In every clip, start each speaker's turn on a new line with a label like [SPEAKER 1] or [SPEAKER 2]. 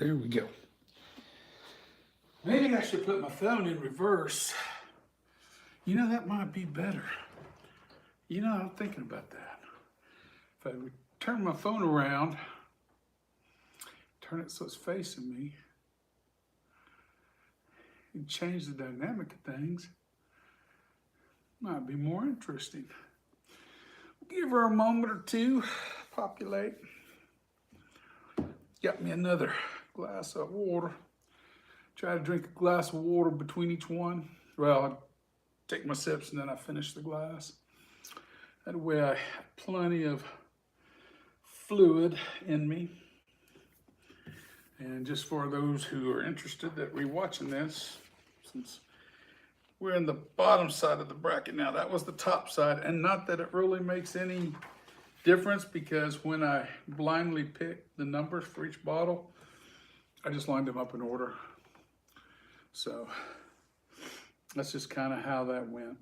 [SPEAKER 1] There we go. Maybe I should put my phone in reverse. You know, that might be better. You know, I'm thinking about that. If I would turn my phone around, turn it so it's facing me, and change the dynamic of things, might be more interesting. Give her a moment or two, populate. Got me another glass of water. Try to drink a glass of water between each one. Well, I take my sips and then I finish the glass. That way I have plenty of fluid in me. And just for those who are interested that are watching this, since we're in the bottom side of the bracket now, that was the top side. And not that it really makes any difference, because when I blindly picked the numbers for each bottle, I just lined them up in order. So that's just kind of how that went.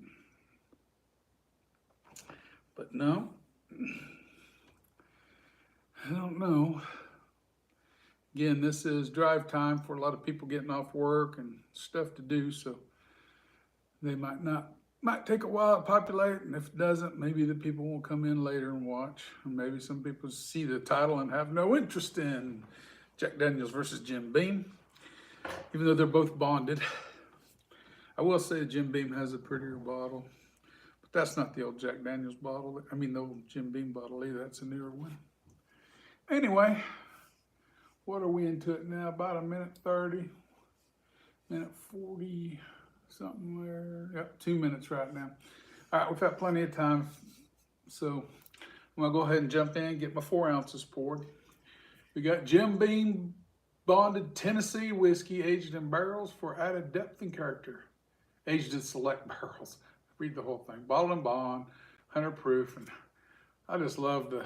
[SPEAKER 1] But no, I don't know. Again, this is drive time for a lot of people getting off work and stuff to do, so they might take a while to populate, and if it doesn't, maybe the people will come in later and watch. And maybe some people see the title and have no interest in Jack Daniels versus Jim Beam, even though they're both bonded. I will say Jim Beam has a prettier bottle, but that's not the old Jack Daniels bottle. I mean, the old Jim Beam bottle either. That's a newer one. Anyway, what are we into it now? About a minute 30, minute 40, something there. Yep, 2 minutes right now. All right, we've got plenty of time. So I'm gonna go ahead and jump in, get my 4 ounces poured. We got Jim Beam bonded Tennessee whiskey aged in barrels for added depth and character. Aged in select barrels. Read the whole thing. Bottled and bond, 100 proof. And I just love the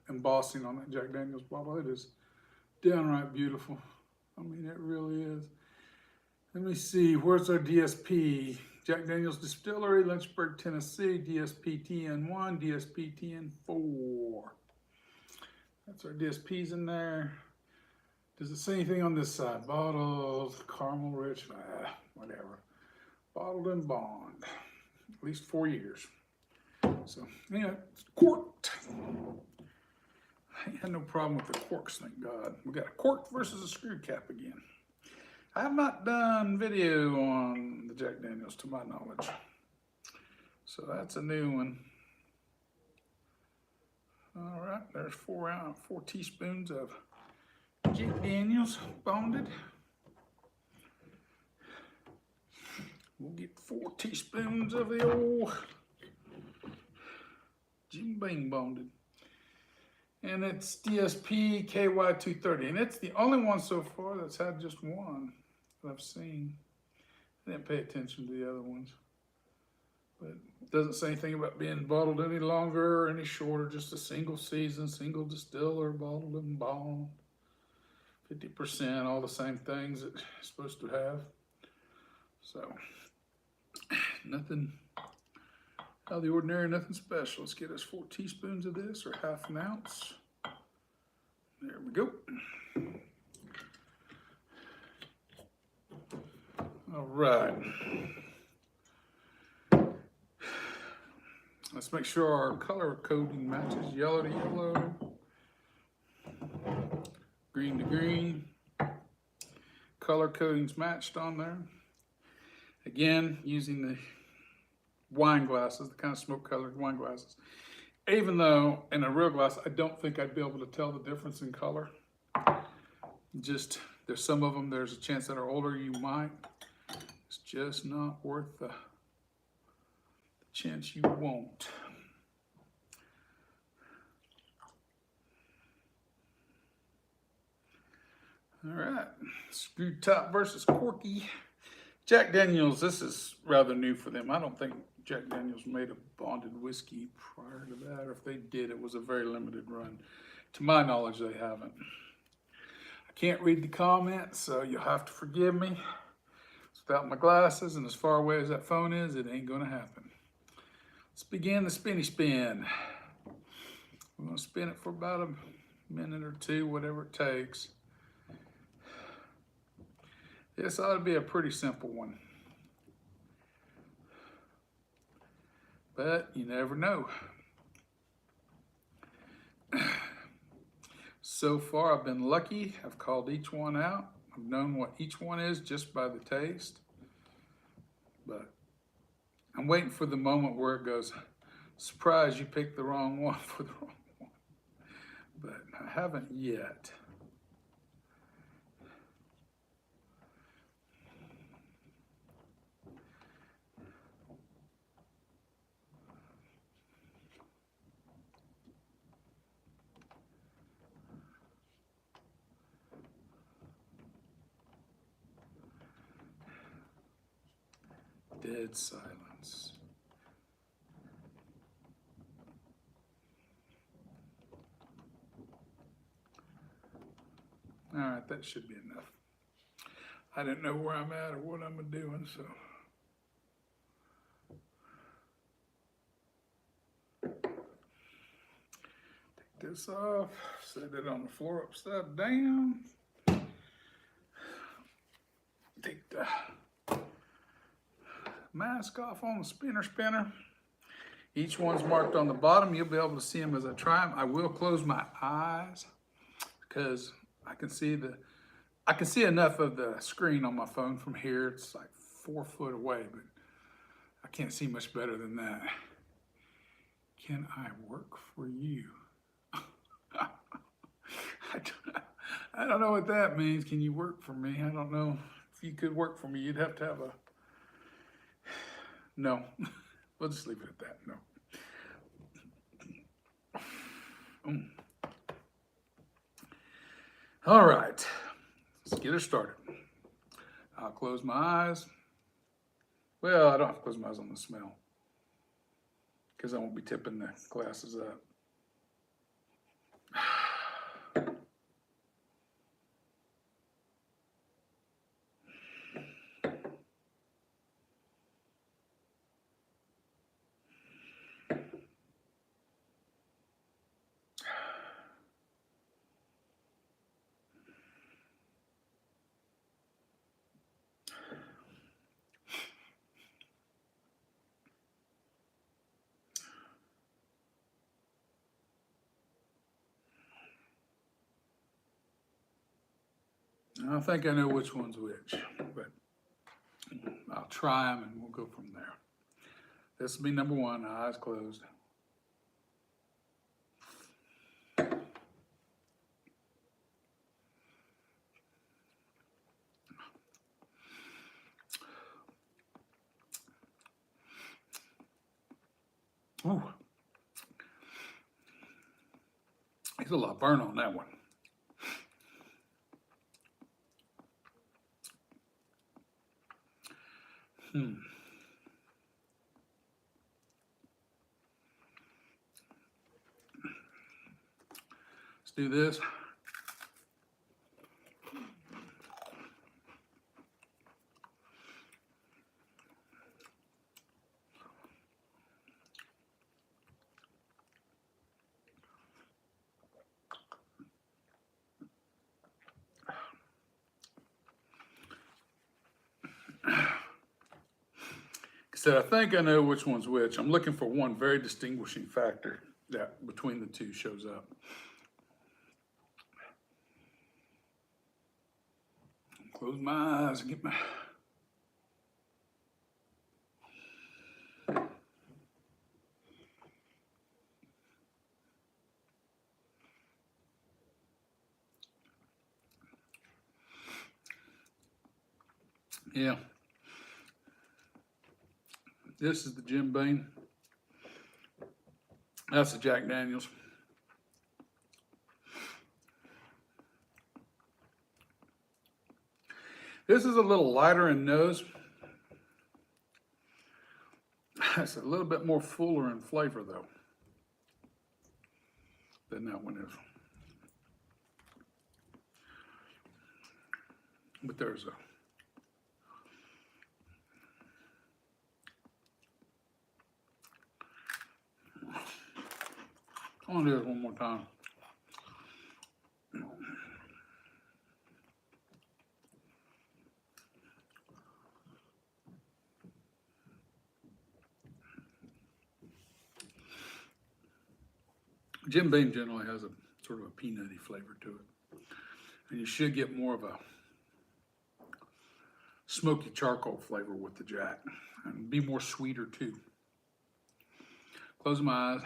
[SPEAKER 1] embossing on that Jack Daniels bottle. It is downright beautiful. I mean, it really is. Let me see, where's our DSP? Jack Daniels Distillery, Lynchburg, Tennessee, DSP TN1, DSP TN4. That's our DSPs in there. Does it say anything on this side? Bottled, caramel rich, whatever. Bottled and bond, at least 4 years. So, yeah, it's corked. I had no problem with the corks, thank God. We got a cork versus a screw cap again. I have not done video on the Jack Daniels to my knowledge. So that's a new one. All right, there's 4 teaspoons of Jack Daniels bonded. We'll get 4 teaspoons of the old Jim Beam bonded. And it's DSP KY230. And it's the only one so far that's had just one that I've seen. I didn't pay attention to the other ones. But it doesn't say anything about being bottled any longer or any shorter, just a single season, single distiller, bottled and bond. 50%, all the same things it's supposed to have. So, nothing out of the ordinary, nothing special. Let's get us 4 teaspoons of this, or half an ounce. There we go. All right. Let's make sure our color coding matches. Yellow to yellow, green to green. Color coding's matched on there. Again, using the wine glasses, the kind of smoke colored wine glasses. Even though in a real glass, I don't think I'd be able to tell the difference in color. Just, there's some of them, there's a chance that are older, you might. It's just not worth the chance you won't. All right, screw top versus corky. Jack Daniels, this is rather new for them. I don't think Jack Daniels made a bonded whiskey prior to that, or if they did, it was a very limited run. To my knowledge, they haven't. I can't read the comments, so you'll have to forgive me. It's without my glasses, and as far away as that phone is, it ain't gonna happen. Let's begin the spinny spin. We're gonna spin it for about a minute or two, whatever it takes. This ought to be a pretty simple one. But you never know. So far, I've been lucky. I've called each one out. I've known what each one is just by the taste. But I'm waiting for the moment where it goes, surprise, you picked the wrong one for the wrong one. But I haven't yet. Dead silence. All right, that should be enough. I didn't know where I'm at or what I'm doing, so. Take this off, set it on the floor upside down. Take the mask off on the spinner. Each one's marked on the bottom. You'll be able to see them as I try them. I will close my eyes because I can see enough of the screen on my phone from here. It's like 4 foot away, but I can't see much better than that. Can I work for you? I don't know what that means. Can you work for me? I don't know. If you could work for me, you'd have to have a... No. We'll just leave it at that. No. All right. Let's get her started. I'll close my eyes. Well, I don't have to close my eyes on the smell because I won't be tipping the glasses up. I think I know which one's which, but I'll try them and we'll go from there. This will be number one, eyes closed. Ooh. There's a lot of burn on that one. Let's do this. I think I know which one's which. I'm looking for one very distinguishing factor that between the two shows up. Close my eyes and get my... Yeah. This is the Jim Beam. That's the Jack Daniels. This is a little lighter in nose. It's a little bit more fuller in flavor though than that one is. But there's a... I want to do this one more time. Jim Beam generally has a sort of a peanutty flavor to it. And you should get more of a smoky charcoal flavor with the Jack and be more sweeter too. Close my eyes.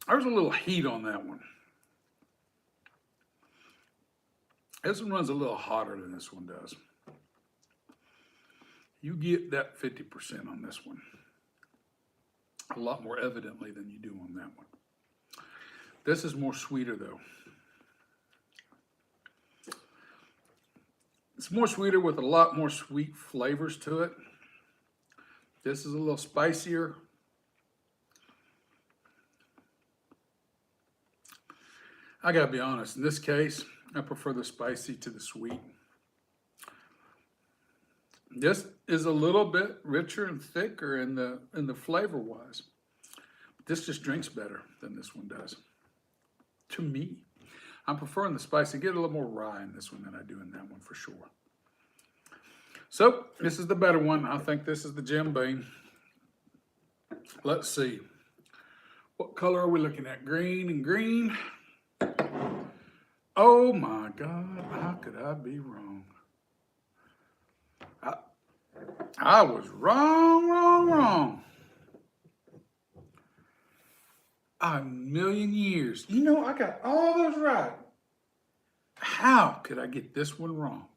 [SPEAKER 1] There's a little heat on that one. This one runs a little hotter than this one does. You get that 50% on this one. A lot more evidently than you do on that one. This is more sweeter though. It's more sweeter with a lot more sweet flavors to it. This is a little spicier. I gotta be honest, in this case, I prefer the spicy to the sweet. This is a little bit richer and thicker in the flavor wise. This just drinks better than this one does. To me, I'm preferring the spicy. Get a little more rye in this one than I do in that one for sure. So this is the better one. I think this is the Jim Beam. Let's see. What color are we looking at? Green and green. Oh my God, how could I be wrong? I was wrong. A million years. You know, I got all those right. How could I get this one wrong?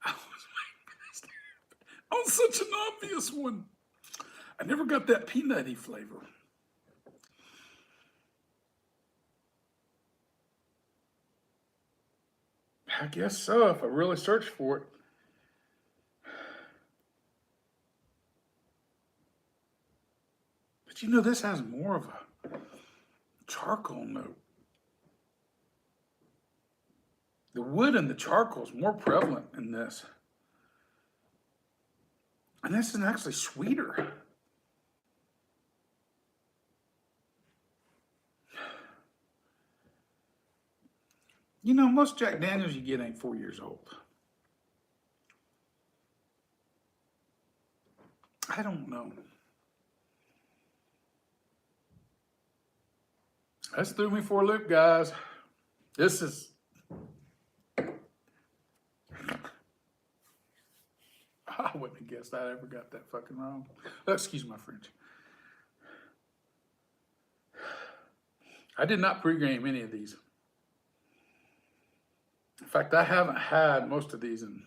[SPEAKER 1] I was waiting on such an obvious one. I never got that peanutty flavor. I guess so, if I really search for it. But you know, this has more of a charcoal note. The wood and the charcoal is more prevalent in this. And this is actually sweeter. You know, most Jack Daniels you get ain't 4 years old. I don't know. That's threw me for a loop, guys. This is... I wouldn't have guessed I ever got that fucking wrong. Oh, excuse my French. I did not pregame any of these. In fact, I haven't had most of these in...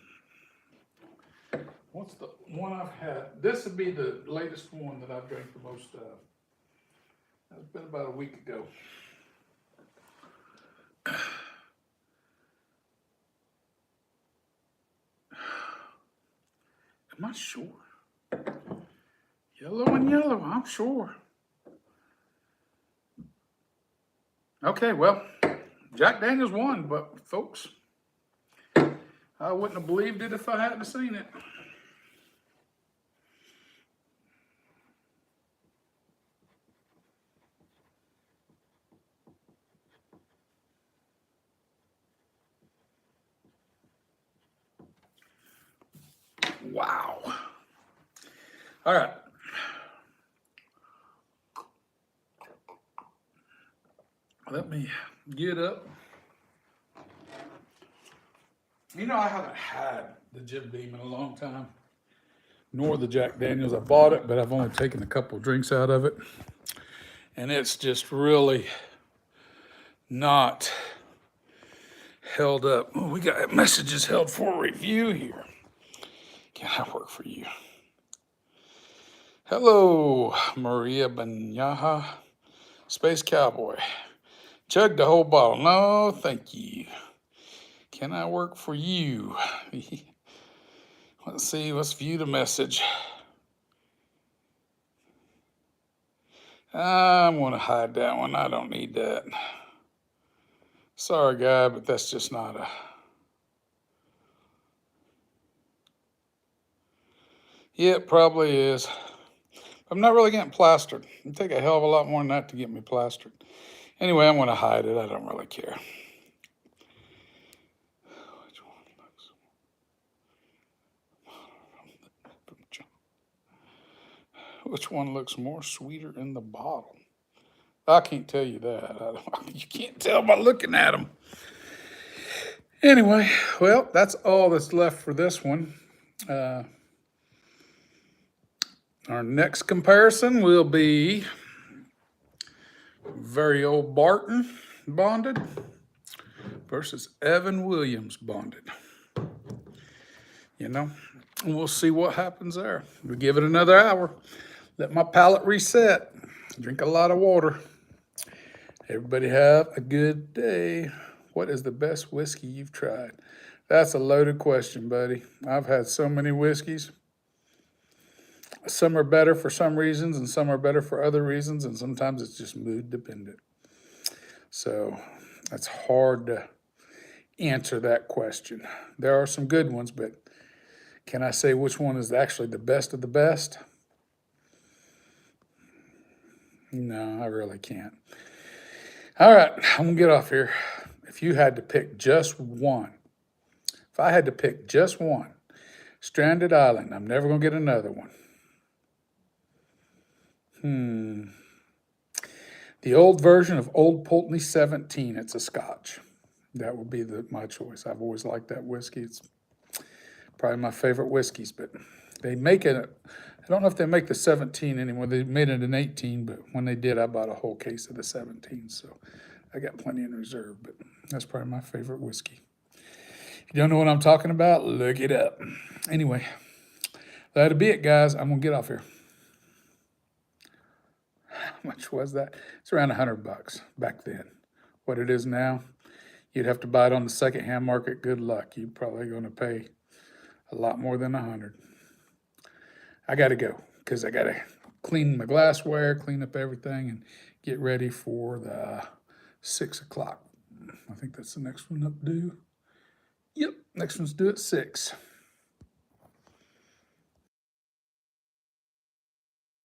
[SPEAKER 1] What's the one I've had? This would be the latest one that I've drank the most of. That's been about a week ago. Am I sure? Yellow and yellow, I'm sure. Okay, well, Jack Daniels won, but folks, I wouldn't have believed it if I hadn't seen it. Wow. All right. Let me get up. You know, I haven't had the Jim Beam in a long time, nor the Jack Daniels. I bought it, but I've only taken a couple drinks out of it. And it's just really not held up. Oh, we got messages held for review here. Can I work for you? Hello, Maria Banyaha, Space Cowboy. Chug the whole bottle. No, thank you. Can I work for you? Let's see, let's view the message. I'm gonna hide that one. I don't need that. Sorry, guy, but that's just not a... Yeah, it probably is. I'm not really getting plastered. It'd take a hell of a lot more than that to get me plastered. Anyway, I'm going to hide it. I don't really care. Which one looks more sweeter in the bottle? I can't tell you that. You can't tell by looking at them. Anyway, well, that's all that's left for this one. Our next comparison will be Very Old Barton bonded versus Evan Williams bonded. You know, and we'll see what happens there. We'll give it another hour. Let my palate reset. Drink a lot of water. Everybody have a good day. What is the best whiskey you've tried? That's a loaded question, buddy. I've had so many whiskeys. Some are better for some reasons and some are better for other reasons, and sometimes it's just mood dependent. So it's hard to answer that question. There are some good ones, but can I say which one is actually the best of the best? No, I really can't. All right, I'm gonna get off here. If you had to pick just one, if I had to pick just one, Stranded Island, I'm never gonna get another one. The old version of Old Pulteney 17, it's a Scotch. That would be my choice. I've always liked that whiskey. It's probably my favorite whiskeys, but they make it, I don't know if they make the 17 anymore. They made it an 18, but when they did, I bought a whole case of the 17, so I got plenty in reserve, but that's probably my favorite whiskey. If you don't know what I'm talking about, look it up. Anyway, that'll be it, guys. I'm gonna get off here. How much was that? It's around $100 back then. What it is now, you'd have to buy it on the secondhand market. Good luck. You're probably going to pay a lot more than $100. I got to go because I got to clean my glassware, clean up everything, and get ready for the 6 o'clock. I think that's the next one up due. Yep, next one's due at 6.